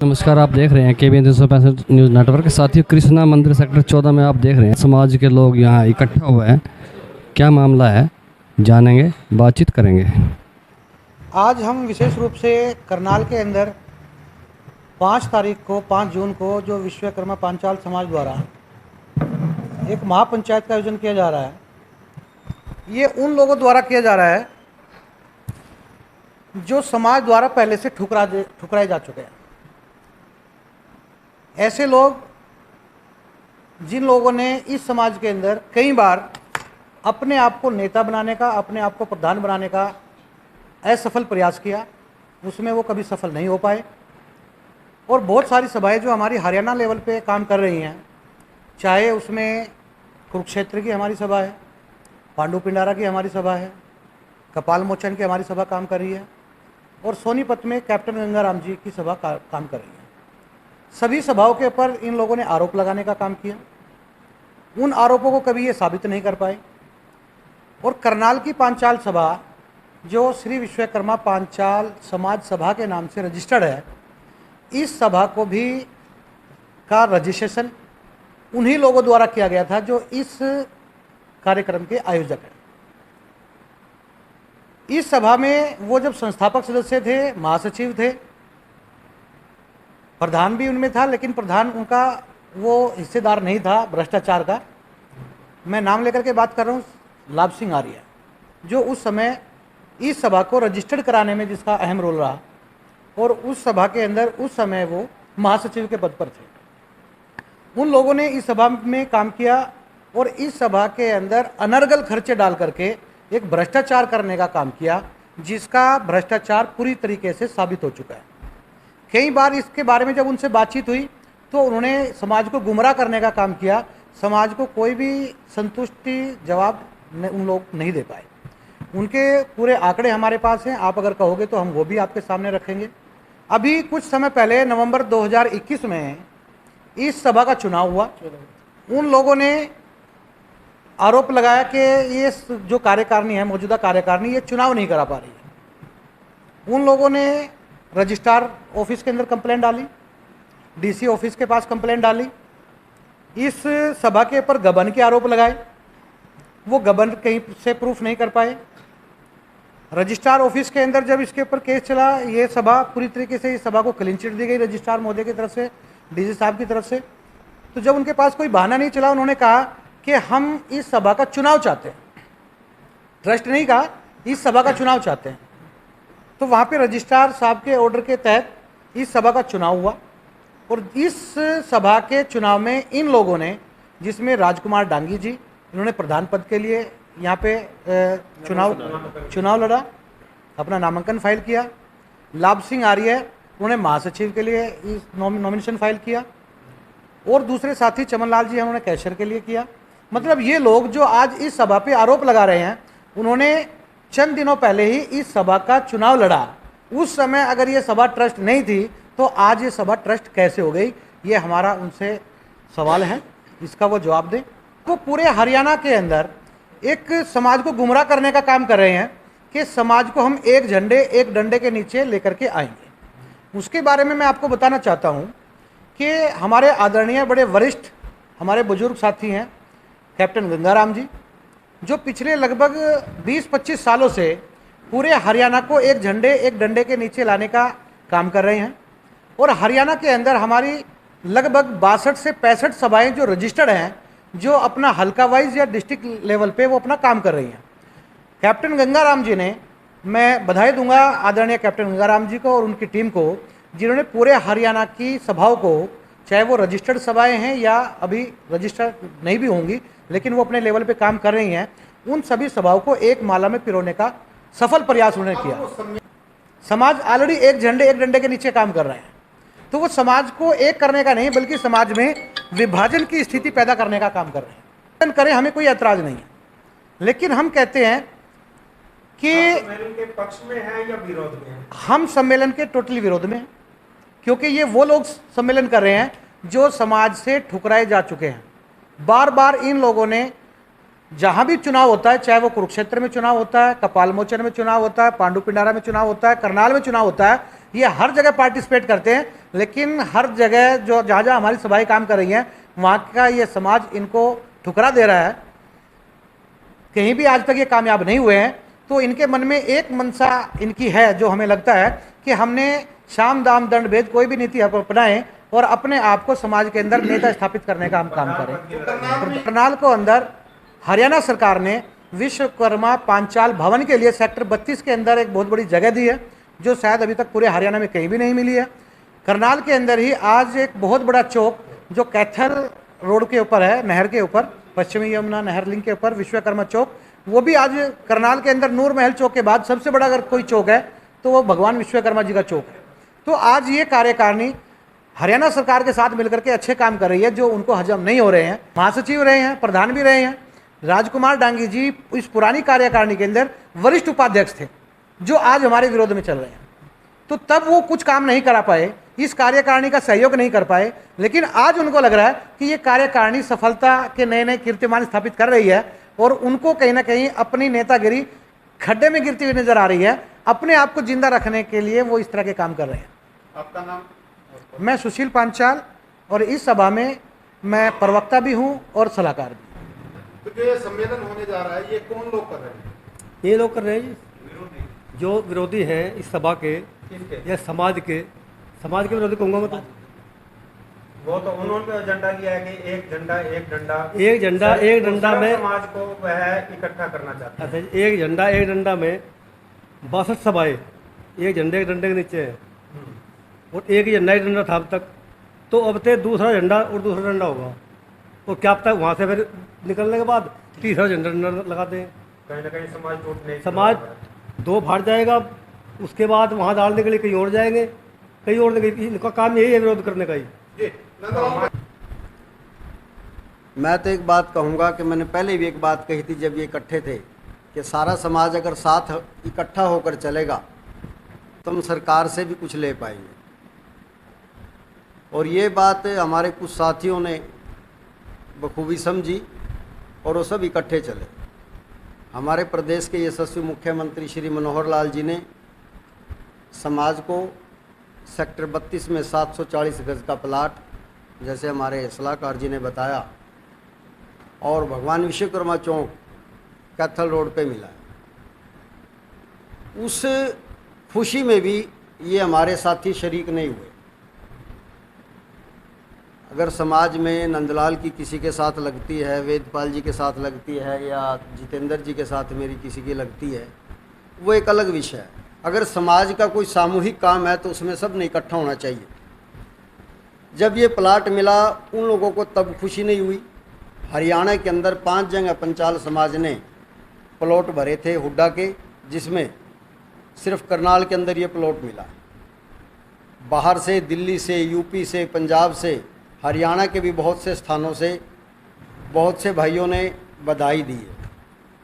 नमस्कार, आप देख रहे हैं KBN 365 न्यूज़ नेटवर्क। साथियों, कृष्णा मंदिर सेक्टर 14 में आप देख रहे हैं समाज के लोग यहाँ इकट्ठा हुए हैं। क्या मामला है जानेंगे, बातचीत करेंगे। आज हम विशेष रूप से करनाल के अंदर 5 जून को जो विश्वकर्मा पांचाल समाज द्वारा एक महापंचायत का आयोजन किया जा रहा है, ये उन लोगों द्वारा किया जा रहा है जो समाज द्वारा पहले से ठुकराए जा चुके हैं। ऐसे लोग जिन लोगों ने इस समाज के अंदर कई बार अपने आप को नेता बनाने का, अपने आप को प्रधान बनाने का असफल प्रयास किया, उसमें वो कभी सफल नहीं हो पाए। और बहुत सारी सभाएं जो हमारी हरियाणा लेवल पे काम कर रही हैं, चाहे उसमें कुरुक्षेत्र की हमारी सभा है, पांडु पिंडारा की हमारी सभा है, कपाल मोचन की हमारी सभा काम कर रही है, और सोनीपत में कैप्टन गंगाराम जी की सभा काम कर रही है। सभी सभाओं के ऊपर इन लोगों ने आरोप लगाने का काम किया। उन आरोपों को कभी ये साबित नहीं कर पाए। और करनाल की पांचाल सभा जो श्री विश्वकर्मा पांचाल समाज सभा के नाम से रजिस्टर्ड है, इस सभा को भी का रजिस्ट्रेशन उन्हीं लोगों द्वारा किया गया था जो इस कार्यक्रम के आयोजक हैं। इस सभा में वो जब संस्थापक सदस्य थे, महासचिव थे, प्रधान भी उनमें था, लेकिन प्रधान उनका वो हिस्सेदार नहीं था भ्रष्टाचार का। मैं नाम लेकर के बात कर रहा हूँ, लाभ सिंह आर्य, जो उस समय इस सभा को रजिस्टर्ड कराने में जिसका अहम रोल रहा, और उस सभा के अंदर उस समय वो महासचिव के पद पर थे। उन लोगों ने इस सभा में काम किया और इस सभा के अंदर अनर्गल खर्चे डाल करके एक भ्रष्टाचार करने का काम किया, जिसका भ्रष्टाचार पूरी तरीके से साबित हो चुका है। कई बार इसके बारे में जब उनसे बातचीत हुई तो उन्होंने समाज को गुमराह करने का काम किया। समाज को कोई भी संतुष्टि जवाब उन लोग नहीं दे पाए। उनके पूरे आंकड़े हमारे पास हैं, आप अगर कहोगे तो हम वो भी आपके सामने रखेंगे। अभी कुछ समय पहले नवंबर 2021 में इस सभा का चुनाव हुआ। उन लोगों ने आरोप लगाया कि ये जो कार्यकारिणी है, मौजूदा कार्यकारिणी, ये चुनाव नहीं करा पा रही है। उन लोगों ने रजिस्ट्रार ऑफिस के अंदर कंप्लेंट डाली, DC ऑफिस के पास कंप्लेंट डाली, इस सभा के ऊपर गबन के आरोप लगाए। वो गबन कहीं से प्रूफ नहीं कर पाए। रजिस्ट्रार ऑफिस के अंदर जब इसके ऊपर केस चला, ये सभा पूरी तरीके से इस सभा को क्लीन चिट दी गई रजिस्ट्रार महोदय की तरफ से, DC साहब की तरफ से। तो जब उनके पास कोई बहाना नहीं चला, उन्होंने कहा कि हम इस सभा का चुनाव चाहते हैं। ट्रस्ट नहीं कहा, इस सभा का चुनाव चाहते हैं। तो वहाँ पे रजिस्ट्रार साहब के ऑर्डर के तहत इस सभा का चुनाव हुआ। और इस सभा के चुनाव में इन लोगों ने, जिसमें राजकुमार डांगी जी, इन्होंने प्रधान पद के लिए यहाँ पे चुनाव लड़ा, अपना नामांकन फाइल किया। लाभ सिंह आर्य, उन्होंने महासचिव के लिए इस नॉमिनेशन फाइल किया। और दूसरे साथी चमनलाल जी, उन्होंने कैशियर के लिए किया। मतलब ये लोग जो आज इस सभा पे आरोप लगा रहे हैं, उन्होंने चंद दिनों पहले ही इस सभा का चुनाव लड़ा। उस समय अगर ये सभा ट्रस्ट नहीं थी तो आज ये सभा ट्रस्ट कैसे हो गई? ये हमारा उनसे सवाल है, इसका वो जवाब दें। तो पूरे हरियाणा के अंदर एक समाज को गुमराह करने का काम कर रहे हैं कि समाज को हम एक झंडे एक डंडे के नीचे लेकर के आएंगे। उसके बारे में मैं आपको बताना चाहता हूँ कि हमारे आदरणीय बड़े वरिष्ठ हमारे बुजुर्ग साथी हैं कैप्टन गंगाराम जी, जो पिछले लगभग 20-25 सालों से पूरे हरियाणा को एक झंडे एक डंडे के नीचे लाने का काम कर रहे हैं। और हरियाणा के अंदर हमारी लगभग 62 से 65 सभाएं जो रजिस्टर्ड हैं, जो अपना हल्का वाइज या डिस्ट्रिक्ट लेवल पे वो अपना काम कर रही हैं। कैप्टन गंगाराम जी ने, मैं बधाई दूंगा आदरणीय कैप्टन गंगाराम जी को और उनकी टीम को, जिन्होंने पूरे हरियाणा की सभाओं को, चाहे वो रजिस्टर्ड सभाएं हैं या अभी रजिस्टर्ड नहीं भी होंगी, लेकिन वो अपने लेवल पे काम कर रही हैं, उन सभी सभाओं को एक माला में पिरोने का सफल प्रयास उन्होंने किया। समाज ऑलरेडी एक झंडे एक डंडे के नीचे काम कर रहे हैं। तो वो समाज को एक करने का नहीं, बल्कि समाज में विभाजन की स्थिति पैदा करने का काम कर रहे हैं। करें, हमें कोई ऐतराज नहीं है, लेकिन हम कहते हैं कि सम्मेलन के पक्ष में है या विरोध में है? हम सम्मेलन के टोटली विरोध में हैं, क्योंकि ये वो लोग सम्मेलन कर रहे हैं जो समाज से ठुकराए जा चुके हैं। बार बार इन लोगों ने जहाँ भी चुनाव होता है, चाहे वो कुरुक्षेत्र में चुनाव होता है, कपाल मोचन में चुनाव होता है, पांडु पिंडारा में चुनाव होता है, करनाल में चुनाव होता है, ये हर जगह पार्टिसिपेट करते हैं, लेकिन हर जगह जो जहाँ जहाँ हमारी सभाएं काम कर रही हैं वहाँ का ये समाज इनको ठुकरा दे रहा है। कहीं भी आज तक ये कामयाब नहीं हुए हैं। तो इनके मन में एक मनसा इनकी है जो हमें लगता है कि हमने साम दाम दंड भेद कोई भी नीति अपनाएं और अपने आप को समाज के अंदर नेता स्थापित करने का हम काम करें। करनाल को अंदर हरियाणा सरकार ने विश्वकर्मा पांचाल भवन के लिए सेक्टर 32 के अंदर एक बहुत बड़ी जगह दी है, जो शायद अभी तक पूरे हरियाणा में कहीं भी नहीं मिली है। करनाल के अंदर ही आज एक बहुत बड़ा चौक जो कैथल रोड के ऊपर है, नहर के ऊपर, पश्चिमी यमुना नहर लिंक के ऊपर विश्वकर्मा चौक, वो भी आज करनाल के अंदर नूर महल चौक के बाद सबसे बड़ा अगर कोई चौक है तो वो भगवान विश्वकर्मा जी का चौक है। तो आज ये कार्यकारिणी हरियाणा सरकार के साथ मिलकर के अच्छे काम कर रही है जो उनको हजम नहीं हो रहे हैं। महासचिव रहे हैं, प्रधान भी रहे हैं। राजकुमार डांगी जी इस पुरानी कार्यकारिणी के अंदर वरिष्ठ उपाध्यक्ष थे जो आज हमारे विरोध में चल रहे हैं। तो तब वो कुछ काम नहीं करा पाए, इस कार्यकारिणी का सहयोग नहीं कर पाए, लेकिन आज उनको लग रहा है कि ये कार्यकारिणी सफलता के नए नए कीर्तिमान स्थापित कर रही है और उनको कहीं ना कहीं अपनी नेतागिरी खड्डे में गिरती हुई नजर आ रही है। अपने आप को जिंदा रखने के लिए वो इस तरह के काम कर रहे हैं। आपका नाम? मैं सुशील पांचाल और इस सभा में मैं प्रवक्ता भी हूँ और सलाहकार भी। तो जो ये सम्मेलन होने जा रहा है ये कौन लोग कर रहे हैं? ये लोग कर रहे हैं जो विरोधी हैं इस सभा के या समाज के विरोधी कहूँगा मैं। तो वो तो उन्होंने एजेंडा लिया है कि एक झंडा एक डंडा, एक झंडा एक डंडा में समाज को वह इकट्ठा करना चाहते हैं। अच्छा, एक झंडा एक डंडा में 62 सभाएं एक झंडे एक डंडे के नीचे है और एक ही झंडा एक डंडा था अब तक। तो अब तक दूसरा झंडा और दूसरा डंडा होगा और क्या अब तक वहाँ से फिर निकलने के बाद तीसरा झंडा लगाते हैं। कहीं ना कहीं समाज टूटने, समाज दो फाट जाएगा, उसके बाद वहाँ डालने के लिए कहीं और जाएंगे, कहीं और इनका काम यही है विरोध करने का ही। मैं तो एक बात कहूँगा कि मैंने पहले भी एक बात कही थी जब ये इकट्ठे थे कि सारा समाज अगर साथ इकट्ठा होकर चलेगा तो हम सरकार से भी कुछ ले पाएंगे। और ये बात हमारे कुछ साथियों ने बखूबी समझी और वो सब इकट्ठे चले। हमारे प्रदेश के यशस्वी मुख्यमंत्री श्री मनोहर लाल जी ने समाज को सेक्टर 32 में 740 गज का प्लाट, जैसे हमारे सलाहकार जी ने बताया, और भगवान विश्वकर्मा चौक कैथल रोड पे मिला है। उस खुशी में भी ये हमारे साथी शरीक नहीं हुए। अगर समाज में नंदलाल की किसी के साथ लगती है, वेदपाल जी के साथ लगती है या जितेंद्र जी के साथ मेरी किसी की लगती है, वो एक अलग विषय है। अगर समाज का कोई सामूहिक काम है तो उसमें सब ने इकट्ठा होना चाहिए। जब ये प्लाट मिला उन लोगों को तब खुशी नहीं हुई। हरियाणा के अंदर 5 जगह पंचाल समाज ने प्लॉट भरे थे हुड्डा के, जिसमें सिर्फ करनाल के अंदर ये प्लॉट मिला। बाहर से, दिल्ली से, यूपी से, पंजाब से, हरियाणा के भी बहुत से स्थानों से बहुत से भाइयों ने बधाई दी है।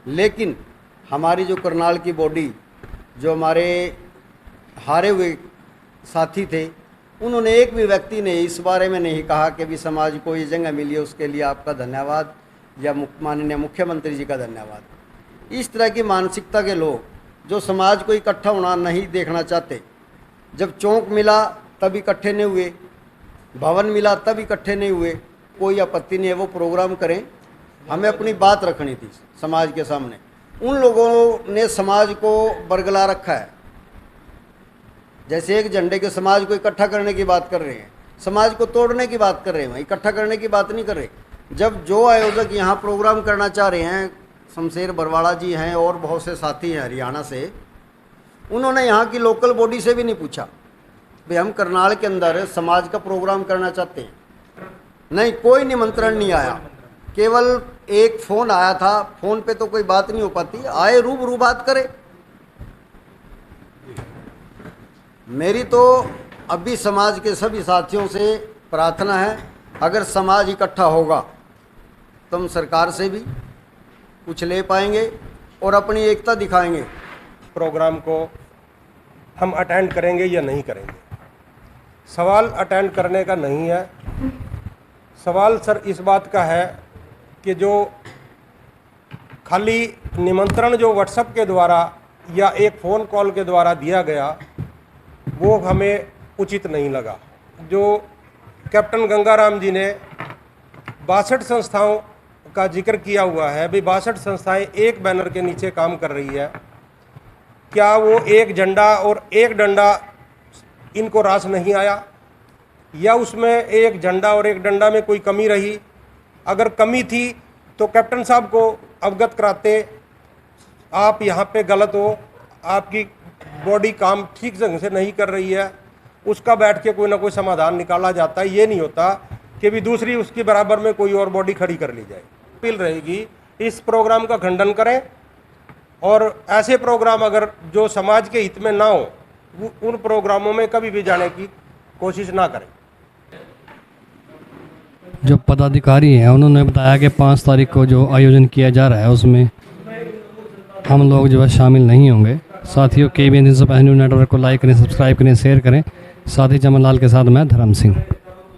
लेकिन हमारी जो करनाल की बॉडी, जो हमारे हारे हुए साथी थे, उन्होंने एक भी व्यक्ति ने इस बारे में नहीं कहा कि भी समाज को ये जगह मिली है उसके लिए आपका धन्यवाद या माननीय मुख्यमंत्री जी का धन्यवाद। इस तरह की मानसिकता के लोग जो समाज को इकट्ठा होना नहीं देखना चाहते, जब चौक मिला तब इकट्ठे नहीं हुए, भवन मिला तब इकट्ठे नहीं हुए, कोई आपत्ति नहीं है, वो प्रोग्राम करें। हमें अपनी बात रखनी थी समाज के सामने। उन लोगों ने समाज को बरगला रखा है, जैसे एक झंडे के समाज को इकट्ठा करने की बात कर रहे हैं, समाज को तोड़ने की बात कर रहे हैं, इकट्ठा करने की बात नहीं कर रहे। जब जो आयोजक यहाँ प्रोग्राम करना चाह रहे हैं, शमशेर बरवाड़ा जी हैं और बहुत से साथी हैं हरियाणा से, उन्होंने यहाँ की लोकल बॉडी से भी नहीं पूछा भाई हम करनाल के अंदर समाज का प्रोग्राम करना चाहते हैं। नहीं, कोई निमंत्रण नहीं आया, केवल एक फ़ोन आया था। फ़ोन पे तो कोई बात नहीं हो पाती, आए रूबरू बात करे। मेरी तो अभी समाज के सभी साथियों से प्रार्थना है, अगर समाज इकट्ठा होगा तो हम सरकार से भी कुछ ले पाएंगे और अपनी एकता दिखाएंगे। प्रोग्राम को हम अटेंड करेंगे या नहीं करेंगे, सवाल अटेंड करने का नहीं है। सवाल सर इस बात का है कि जो खाली निमंत्रण जो व्हाट्सएप के द्वारा या एक फ़ोन कॉल के द्वारा दिया गया, वो हमें उचित नहीं लगा। जो कैप्टन गंगाराम जी ने 62 संस्थाओं का जिक्र किया हुआ है, भाई 62 संस्थाएं एक बैनर के नीचे काम कर रही है, क्या वो एक झंडा और एक डंडा इनको रास नहीं आया, या उसमें एक झंडा और एक डंडा में कोई कमी रही? अगर कमी थी तो कैप्टन साहब को अवगत कराते, आप यहाँ पे गलत हो, आपकी बॉडी काम ठीक ढंग से नहीं कर रही है, उसका बैठ के कोई ना कोई समाधान निकाला जाता है। ये नहीं होता कि भी दूसरी उसकी बराबर में कोई और बॉडी खड़ी कर ली जाए। अपील रहेगी, इस प्रोग्राम का खंडन करें और ऐसे प्रोग्राम अगर जो समाज के हित में ना हो, उन प्रोग्रामों में कभी भी जाने की कोशिश ना करें। जो पदाधिकारी हैं उन्होंने बताया कि 5 तारीख को जो आयोजन किया जा रहा है उसमें हम लोग जो है शामिल नहीं होंगे। साथियों, KBN न्यूज़ नेटवर्क को लाइक करें, सब्सक्राइब करें, शेयर करें। साथी चमन लाल के साथ मैं धर्म सिंह।